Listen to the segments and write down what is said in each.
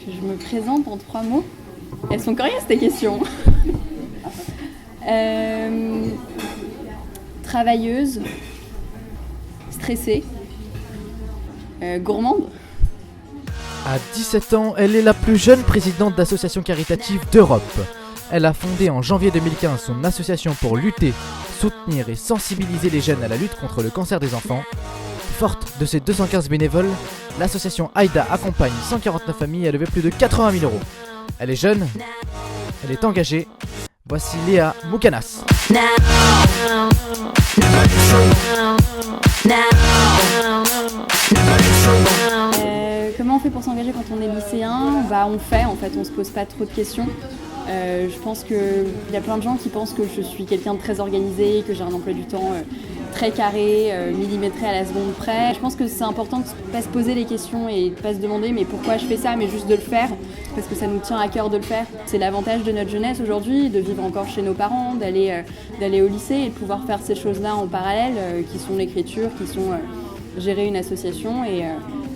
que je me présente en 3 mots. Elles sont curieuses tes questions. Travailleuse, stressée, gourmande. À 17 ans, elle est la plus jeune présidente d'association caritative d'Europe. Elle a fondé en janvier 2015 son association pour lutter, soutenir et sensibiliser les jeunes à la lutte contre le cancer des enfants. Forte de ses 215 bénévoles, l'association Aïda accompagne 149 familles à lever plus de 80 000 euros. Elle est jeune, elle est engagée. Voici Léa Moukanas. Comment on fait pour s'engager quand on est lycéen ? On se pose pas trop de questions. Je pense qu'il y a plein de gens qui pensent que je suis quelqu'un de très organisé, que j'ai un emploi du temps très carré, millimétré à la seconde près. Je pense que c'est important de ne pas se poser les questions et de ne pas se demander mais pourquoi je fais ça, mais juste de le faire, parce que ça nous tient à cœur de le faire. C'est l'avantage de notre jeunesse aujourd'hui, de vivre encore chez nos parents, d'aller au lycée et de pouvoir faire ces choses-là en parallèle, qui sont l'écriture, qui sont gérer une association. Et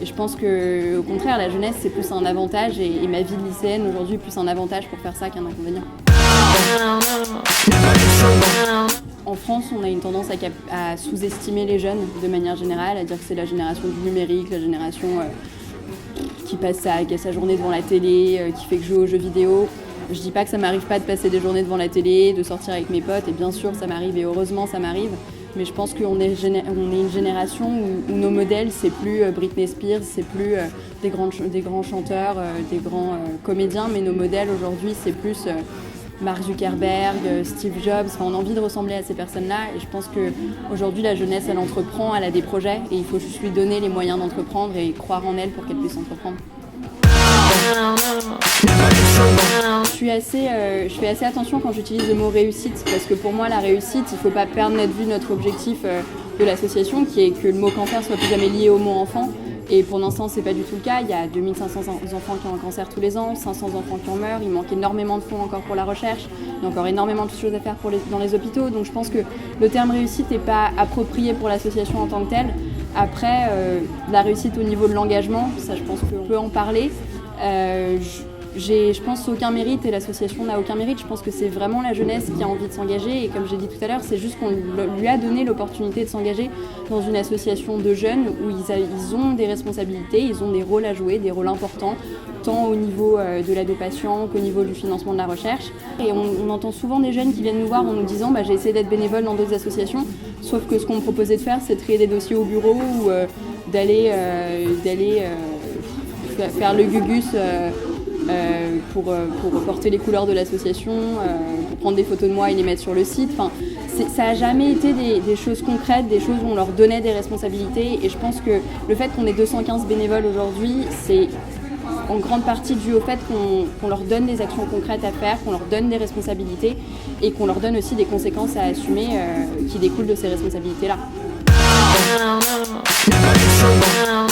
je pense qu'au contraire, la jeunesse, c'est plus un avantage et ma vie de lycéenne aujourd'hui est plus un avantage pour faire ça qu'un inconvénient. En France, on a une tendance à sous-estimer les jeunes de manière générale, à dire que c'est la génération du numérique, la génération qui passe sa journée devant la télé, qui fait que jouer aux jeux vidéo. Je dis pas que ça m'arrive pas de passer des journées devant la télé, de sortir avec mes potes, et bien sûr ça m'arrive et heureusement ça m'arrive. Mais je pense qu'on est une génération où nos modèles, c'est plus Britney Spears, c'est plus des grands chanteurs, des grands comédiens, mais nos modèles aujourd'hui, c'est plus Mark Zuckerberg, Steve Jobs. Enfin, on a envie de ressembler à ces personnes-là et je pense qu'aujourd'hui, la jeunesse, elle entreprend, elle a des projets et il faut juste lui donner les moyens d'entreprendre et croire en elle pour qu'elle puisse entreprendre. Je fais assez attention quand j'utilise le mot réussite parce que pour moi la réussite, il ne faut pas perdre notre vue, notre objectif de l'association qui est que le mot cancer soit plus jamais lié au mot enfant. Et pour l'instant, c'est pas du tout le cas. Il y a 2500 enfants qui ont un cancer tous les ans, 500 enfants qui en meurent. Il manque énormément de fonds encore pour la recherche. Il y a encore énormément de choses à faire dans les hôpitaux. Donc je pense que le terme réussite n'est pas approprié pour l'association en tant que telle. Après, la réussite au niveau de l'engagement, ça je pense qu'on peut en parler. Je pense aucun mérite et l'association n'a aucun mérite. Je pense que c'est vraiment la jeunesse qui a envie de s'engager et comme j'ai dit tout à l'heure, c'est juste qu'on lui a donné l'opportunité de s'engager dans une association de jeunes où ils ont des responsabilités, ils ont des rôles à jouer, des rôles importants, tant au niveau de l'aide aux patients qu'au niveau du financement de la recherche. Et on entend souvent des jeunes qui viennent nous voir en nous disant j'ai essayé d'être bénévole dans d'autres associations, sauf que ce qu'on me proposait de faire, c'est de trier des dossiers au bureau ou d'aller faire le gugus pour porter les couleurs de l'association, pour prendre des photos de moi et les mettre sur le site. Enfin, ça n'a jamais été des choses concrètes, des choses où on leur donnait des responsabilités. Et je pense que le fait qu'on ait 215 bénévoles aujourd'hui, c'est en grande partie dû au fait qu'on leur donne des actions concrètes à faire, qu'on leur donne des responsabilités et qu'on leur donne aussi des conséquences à assumer qui découlent de ces responsabilités-là.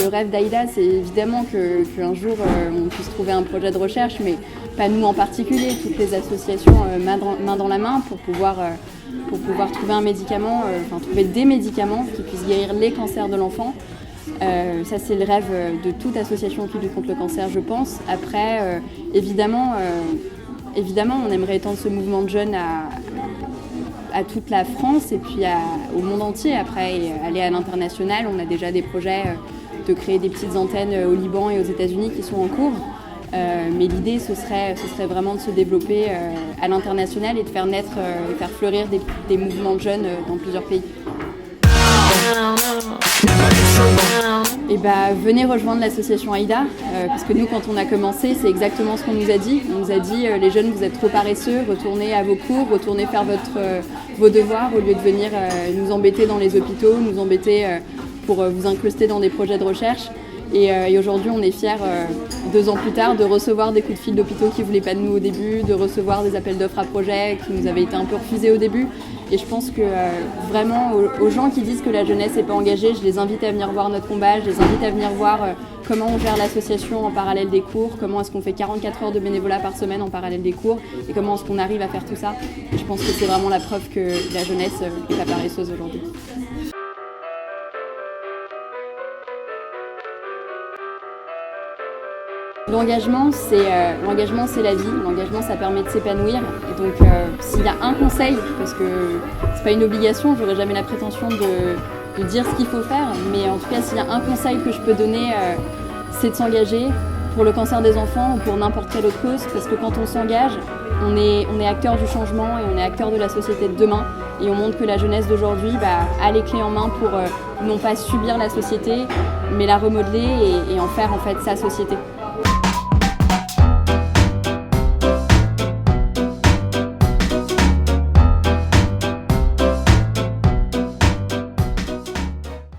Le rêve d'Aïda, c'est évidemment qu'un jour on puisse trouver un projet de recherche, mais pas nous en particulier, toutes les associations main dans la main pour pouvoir trouver un médicament, trouver des médicaments qui puissent guérir les cancers de l'enfant. Ça c'est le rêve de toute association qui lutte contre le cancer, je pense. Après, évidemment, on aimerait étendre ce mouvement de jeunes à toute la France et puis au monde entier. Après, et aller à l'international, on a déjà des projets de créer des petites antennes au Liban et aux États-Unis qui sont en cours. Mais l'idée, ce serait vraiment de se développer à l'international et de faire naître et faire fleurir des mouvements de jeunes dans plusieurs pays. Et venez rejoindre l'association Aïda, parce que nous, quand on a commencé, c'est exactement ce qu'on nous a dit. On nous a dit, les jeunes, vous êtes trop paresseux, retournez à vos cours, retournez faire vos devoirs, au lieu de venir nous embêter dans les hôpitaux, nous embêter pour vous incruster dans des projets de recherche. Et aujourd'hui, on est fiers, 2 ans plus tard, de recevoir des coups de fil d'hôpitaux qui ne voulaient pas de nous au début, de recevoir des appels d'offres à projets qui nous avaient été un peu refusés au début. Et je pense que vraiment, aux gens qui disent que la jeunesse n'est pas engagée, je les invite à venir voir notre combat, je les invite à venir voir comment on gère l'association en parallèle des cours, comment est-ce qu'on fait 44 heures de bénévolat par semaine en parallèle des cours, et comment est-ce qu'on arrive à faire tout ça. Et je pense que c'est vraiment la preuve que la jeunesse n'est pas paresseuse aujourd'hui. L'engagement, c'est la vie. L'engagement, ça permet de s'épanouir. Et donc, s'il y a un conseil, parce que c'est pas une obligation, j'aurais jamais la prétention de dire ce qu'il faut faire, mais en tout cas, s'il y a un conseil que je peux donner, c'est de s'engager pour le cancer des enfants ou pour n'importe quelle autre cause, parce que quand on s'engage, on est acteur du changement et on est acteur de la société de demain. Et on montre que la jeunesse d'aujourd'hui a les clés en main pour non pas subir la société, mais la remodeler et en faire en fait sa société.